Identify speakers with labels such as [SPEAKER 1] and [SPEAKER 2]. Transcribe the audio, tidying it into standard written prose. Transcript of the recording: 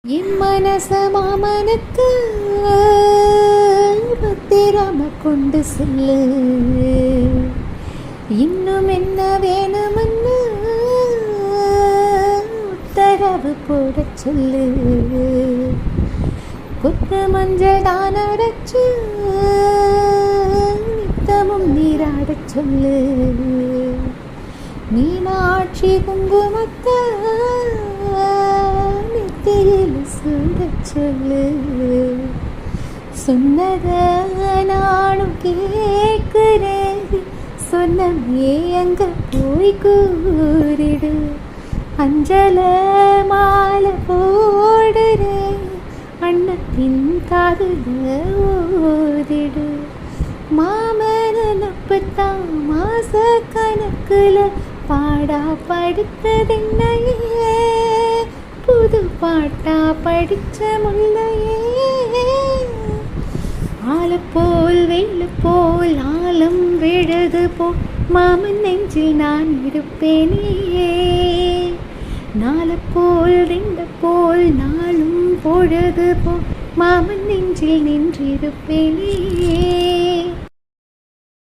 [SPEAKER 1] என் மனச மாமனுக்கு பத்திரமா கொண்டு செல்லு. இன்னும் என்ன வேணும்னு உத்தரவு போட சொல்லு. கொத்த மஞ்சள் தான் அரைச்சு நித்தமும் நீராட சொல்லு. மீனாட்சி குங்குமத்தை சூட சொல்லு. சொன்னத நானும் கேட்கிறேன், சொன்னமே அங்க போய் கூறிடு. அஞ்சல மாலை போடுறேன், அண்ணத்தின் காதுல ஓதிடு. மாமனப்புத்தான் மாச கணக்குல பாடா படுத்ததென்னையே, புது பாட்டா படிச்ச முல்லையே. ஆள போல் வெள்ள போல் ஆழம் விழுது போ, மாமன் நெஞ்சில் நான் இருப்பேனே. நாள போல் ரெண்ட போல் நாளும் பொழுது போ, மாமன் நெஞ்சில் நின்றிருப்பேனே.